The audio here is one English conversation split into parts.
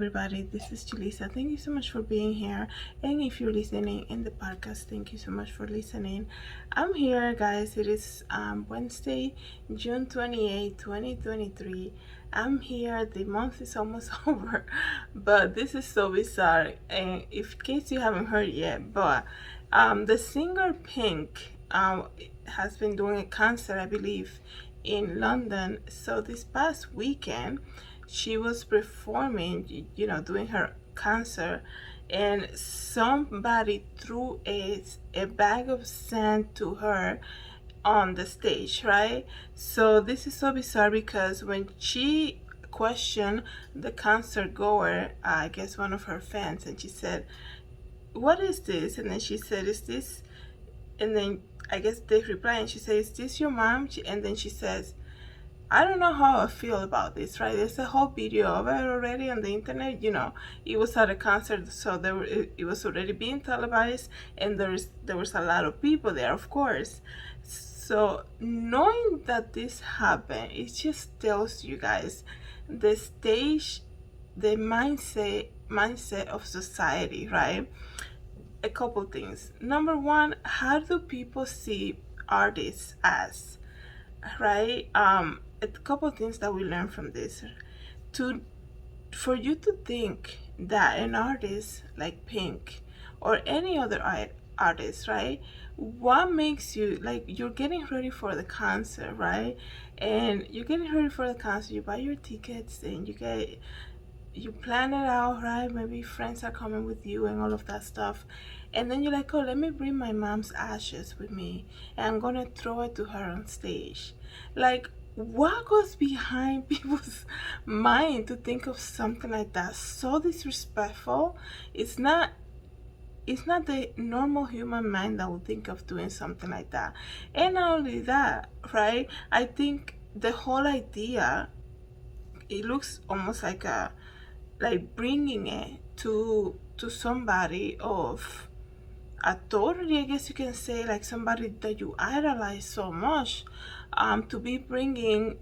everybody, this is Julissa. Thank you so much for being here. And if you're listening in the podcast, thank you so much for listening. I'm here, guys. It is Wednesday, June 28, 2023. I'm here. The month is almost over, but this is so bizarre. And in case you haven't heard yet, but the singer Pink has been doing a concert, I believe, in London. So this past weekend, she was performing, doing her concert, and somebody threw a bag of sand to her on the stage, right? So this is so bizarre because when she questioned the concert goer, I guess one of her fans, and she said, "What is this?" And then she said, "Is this?" And then I guess they reply, and she says, "Is this your mom?" And then she says, "I don't know how I feel about this," right? There's a whole video of it already on the internet. It was at a concert, so it was already being televised, and there was a lot of people there, of course. So knowing that this happened, it just tells you guys the stage, the mindset of society, right? A couple things. Number one, how do people see artists as? Right? A couple of things that we learn from this. To For you to think that an artist like Pink or any other artist, right? What makes you, like, you're getting ready for the concert, right? And you're getting ready for the concert, you buy your tickets and you plan it out, right? Maybe friends are coming with you and all of that stuff. And then you're like, "Oh, let me bring my mom's ashes with me and I'm gonna throw it to her on stage." Like, what goes behind people's mind to think of something like that? So disrespectful. It's not the normal human mind that would think of doing something like that. And not only that, right? I think the whole idea, it looks almost like bringing it to somebody of authority, I guess you can say, like somebody that you idolize so much, to be bringing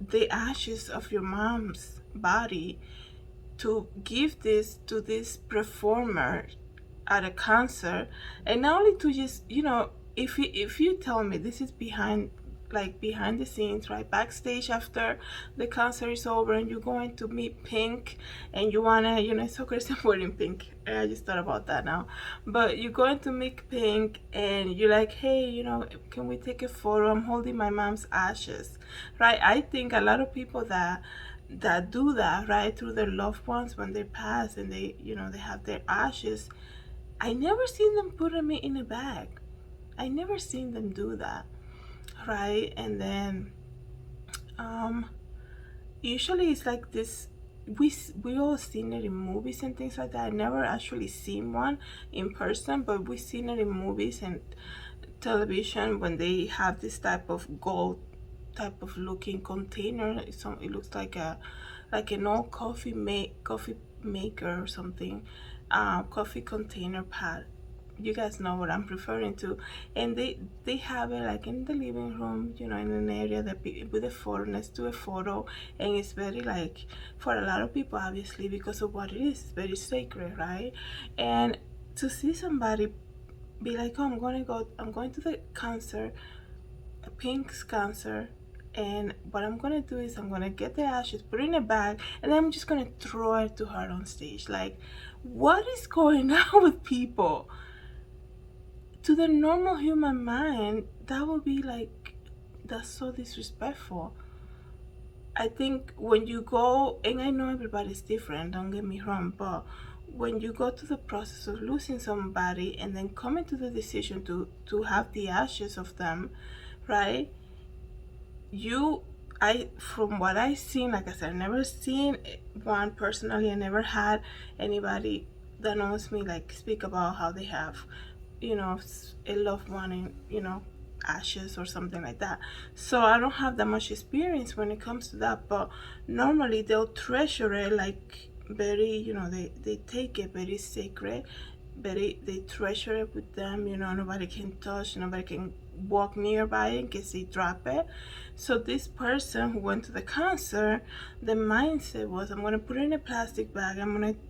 the ashes of your mom's body to give this to this performer at a concert. And not only to just, if you tell me this is behind the scenes, right, backstage after the concert is over, and you're going to meet Pink, and you wanna, it's so crazy I'm wearing pink. I just thought about that now. But you're going to meet Pink and you're like, "Hey, can we take a photo? I'm holding my mom's ashes." Right? I think a lot of people that do that, right, through their loved ones when they pass, and they have their ashes, I never seen them put them in a bag. I never seen them do that, right? And then usually it's like this. We all seen it in movies and things like that. I never actually seen one in person, but we've seen it in movies and television when they have this type of gold type of looking container. It looks like an old coffee maker or something, coffee container pot. You guys know what I'm referring to. And they have it like in the living room, in an area that with a photo, next to a photo. And it's very, like, for a lot of people, obviously, because of what it is, it's very sacred, right? And to see somebody be like, "Oh, I'm going to the concert, a Pink's concert, and what I'm gonna do is I'm gonna get the ashes, put it in a bag, and then I'm just gonna throw it to her on stage." Like, what is going on with people? To the normal human mind, that would be like, that's so disrespectful. I think when you go, and I know everybody's different, don't get me wrong, but when you go to the process of losing somebody and then coming to the decision to have the ashes of them, right? From what I've seen, like I said, I never seen one personally. I never had anybody that knows me like speak about how they have, a loved one in, ashes or something like that. So I don't have that much experience when it comes to that, but normally they'll treasure it, like, very, they take it very sacred, very, they treasure it with them. Nobody can touch, nobody can walk nearby in case they drop it. So this person who went to the concert, the mindset was, I'm going to put it in a plastic bag, I'm going to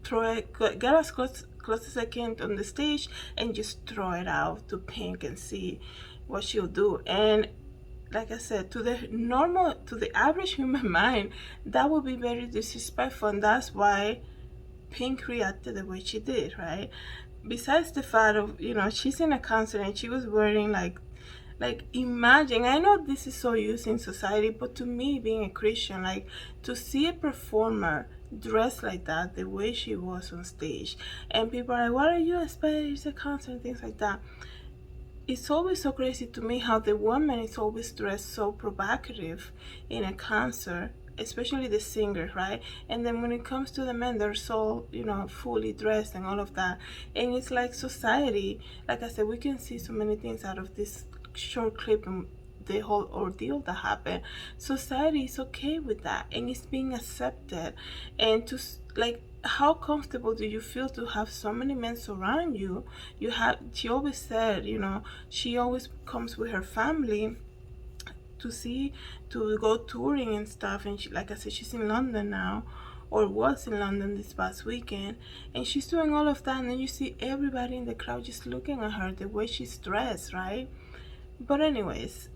throw it, get as close as I can on the stage, and just throw it out to Pink and see what she'll do. And like I said, to the average human mind, that would be very disrespectful, and that's why Pink reacted the way she did, right? Besides the fact of, she's in a concert and she was wearing imagine, I know this is so used in society, but to me, being a Christian, like, to see a performer dressed like that, the way she was on stage, and people are like, what are you expecting? It's a concert and things like that. It's always so crazy to me how the woman is always dressed so provocative in a concert, especially the singers, right? And then when it comes to the men, they're so, fully dressed and all of that. And it's like society, like I said, we can see so many things out of this short clip and the whole ordeal that happened. Society is okay with that, and it's being accepted. And to, like, how comfortable do you feel to have so many men surround you? She always said, she always comes with her family to go touring and stuff, and she, like I said, she's in London now, or was in London this past weekend, and she's doing all of that, and then you see everybody in the crowd just looking at her, the way she's dressed, right? But anyways,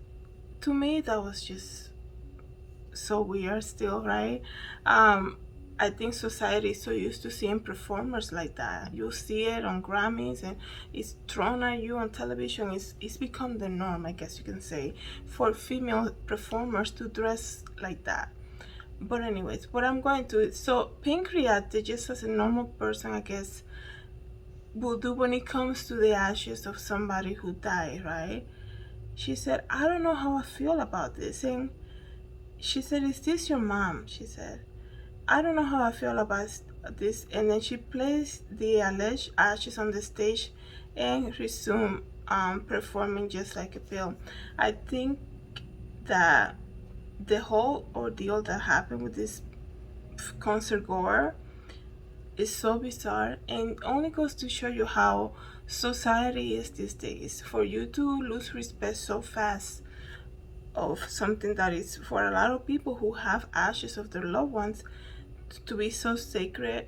to me that was just so weird still, right? I think society is so used to seeing performers like that. You see it on Grammys, and it's thrown at you on television. It's become the norm, I guess you can say, for female performers to dress like that. But anyways, what I'm going to, so Pink reacted just as a normal person, I guess, will do when it comes to the ashes of somebody who died, right? She said, I don't know how I feel about this. And she said, is this your mom? She said, I don't know how I feel about this. And then she placed the alleged ashes on the stage and resumed performing just like a film. I think that the whole ordeal that happened with this concert goer is so bizarre, and only goes to show you how society is these days. For you to lose respect so fast of something that is, for a lot of people who have ashes of their loved ones, to be so sacred,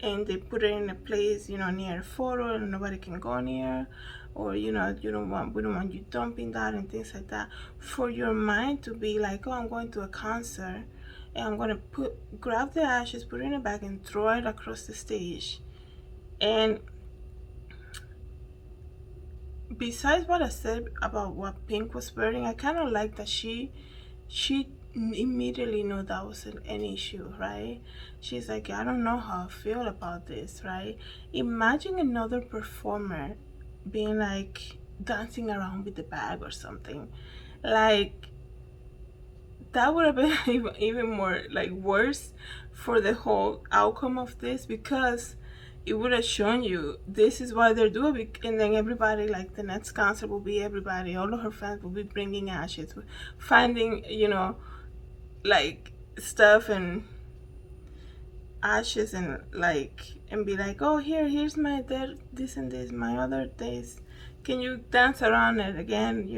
and they put it in a place, near a photo, and nobody can go near, or we don't want you dumping that and things like that. For your mind to be like, oh, I'm going to a concert and I'm going to grab the ashes, put it in a bag, and throw it across the stage. And besides what I said about what Pink was wearing, I kind of like that she immediately knew that was an issue, right? She's like, I don't know how I feel about this, right? Imagine another performer being like dancing around with the bag or something. Like, that would have been even more like worse for the whole outcome of this, because it would have shown you this is why they're doing it. And then everybody, like, the next concert will be everybody, all of her fans will be bringing ashes, finding, like, stuff and ashes, and be like, oh, here's my dead, this and this, my other days, can you dance around it again,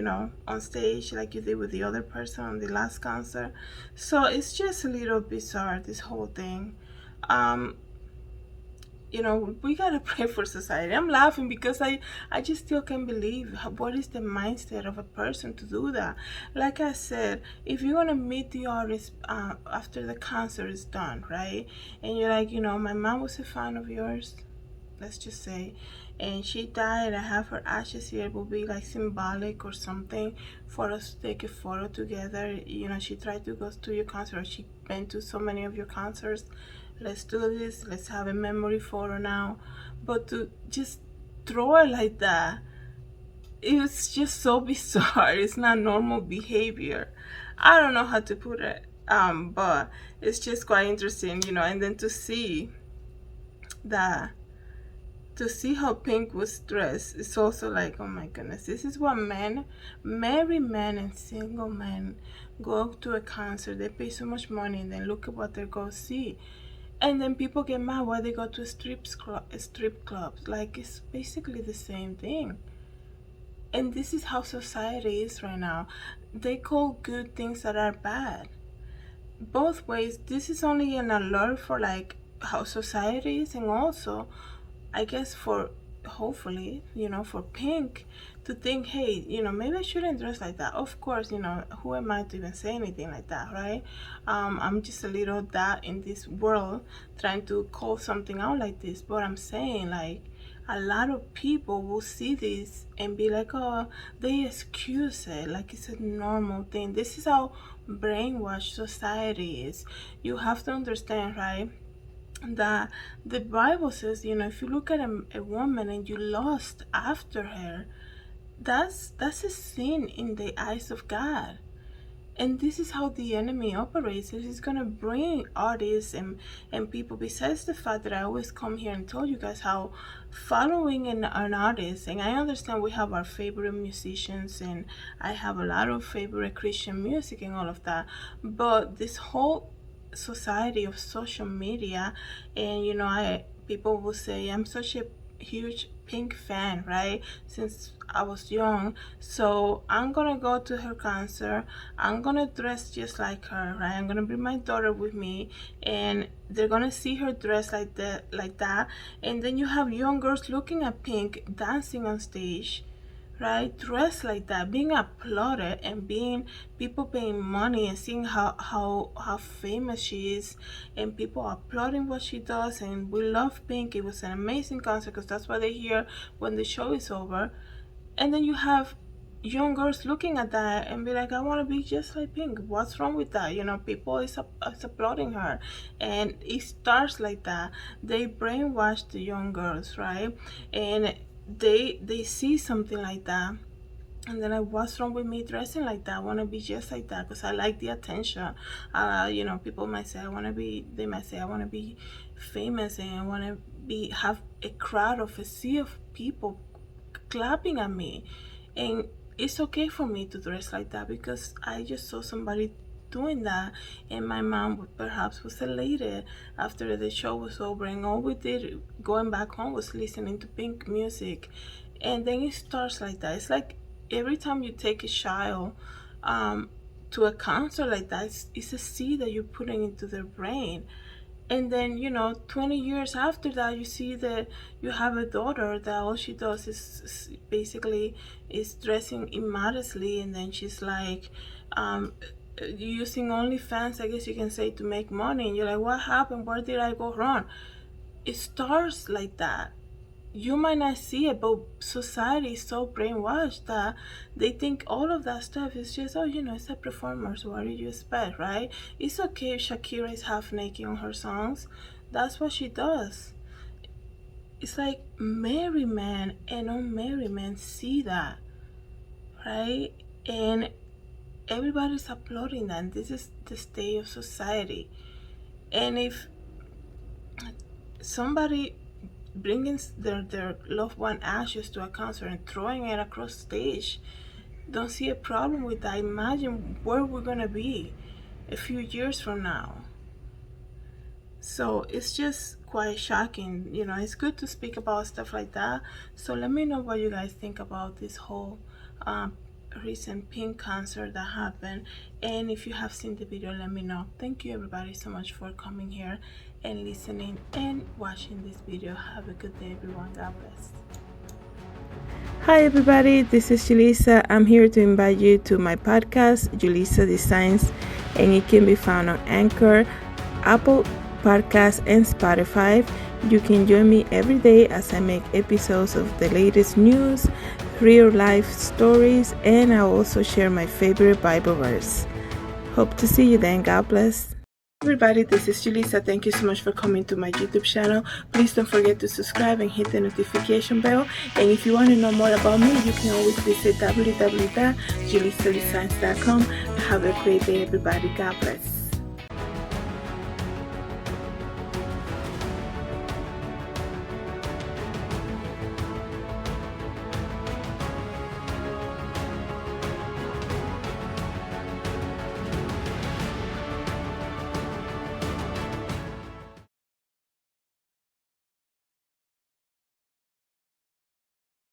on stage like you did with the other person on the last concert? So it's just a little bizarre, this whole thing. We gotta pray for society. I'm laughing because I just still can't believe what is the mindset of a person to do that. Like I said, if you're gonna meet the artist after the concert is done, right? And you're like, my mom was a fan of yours, let's just say, and she died. I have her ashes here. It will be like symbolic or something for us to take a photo together. She tried to go to your concert. She been to so many of your concerts. Let's do this. Let's have a memory photo now. But to just throw it like that, it's just so bizarre. It's not normal behavior. I don't know how to put it. But it's just quite interesting, and then to see that, to see how Pink was dressed, it's also like, oh my goodness, this is what married men and single men go to a concert. They pay so much money, and then look at what they go see. And then people get mad why they go to strip clubs. Like, it's basically the same thing. And this is how society is right now. They call good things that are bad. Both ways, this is only an alert for like how society is, and also I guess for, hopefully, for Pink to think, hey, maybe I shouldn't dress like that. Of course, who am I to even say anything like that, right? I'm just a little dot in this world trying to call something out like this. But I'm saying, like, a lot of people will see this and be like, oh, they excuse it like it's a normal thing. This is how brainwashed society is. You have to understand, right, that the Bible says, if you look at a woman and you lust after her, that's a sin in the eyes of God. And this is how the enemy operates. He's gonna bring artists and people. Besides the fact that I always come here and tell you guys how following an artist, and I understand we have our favorite musicians, and I have a lot of favorite Christian music and all of that, but this whole society of social media, and people will say I'm such a huge Pink fan, right, since I was young, so I'm gonna go to her concert, I'm gonna dress just like her, right, I'm gonna bring my daughter with me, and they're gonna see her dress like that, and then you have young girls looking at Pink dancing on stage, right, dressed like that, being applauded, and being people paying money and seeing how famous she is, and people applauding what she does, and we love Pink. It was an amazing concert because that's what they hear when the show is over. And then you have young girls looking at that and be like, I want to be just like Pink. What's wrong with that? People is applauding her, and it starts like that. They brainwash the young girls, right, and they see something like that, and they're like, what's wrong with me dressing like that? I want to be just like that because I like the attention. People might say they might say I want to be famous, and I want to have a crowd of a sea of people clapping at me, and it's okay for me to dress like that because I just saw somebody doing that, and my mom perhaps was elated after the show was over, and all we did going back home was listening to Pink music. And then it starts like that. It's like every time you take a child to a concert like that, it's a seed that you're putting into their brain. And then 20 years after that, you see that you have a daughter that all she does is basically is dressing immodestly, and then she's like using OnlyFans, I guess you can say, to make money, and you're like, what happened? Where did I go wrong? It starts like that. You might not see it, but society is so brainwashed that they think all of that stuff is just, it's a performer, so what do you expect, right? It's okay if Shakira is half naked on her songs. That's what she does. It's like married men and unmarried men see that, right? And everybody's applauding that. And this is the state of society. And if somebody bringing their loved one ashes to a concert and throwing it across stage, don't see a problem with that. Imagine where we're gonna be a few years from now. So it's just quite shocking. It's good to speak about stuff like that. So let me know what you guys think about this whole recent Pink concert that happened, and if you have seen the video, let me know. Thank you everybody so much for coming here and listening and watching this video. Have a good day, everyone. God bless. Hi everybody, this is Julissa. I'm here to invite you to my podcast, JulissaDesigns, and it can be found on Anchor, Apple Podcasts, and Spotify. You can join me every day as I make episodes of the latest news, real life stories, and I also share my favorite Bible verse. Hope to see you then. God bless. Everybody, this is Julissa. Thank you so much for coming to my YouTube channel. Please don't forget to subscribe and hit the notification bell. And if you want to know more about me, you can always visit www.JulissaDesigns.com. Have a great day, everybody. God bless.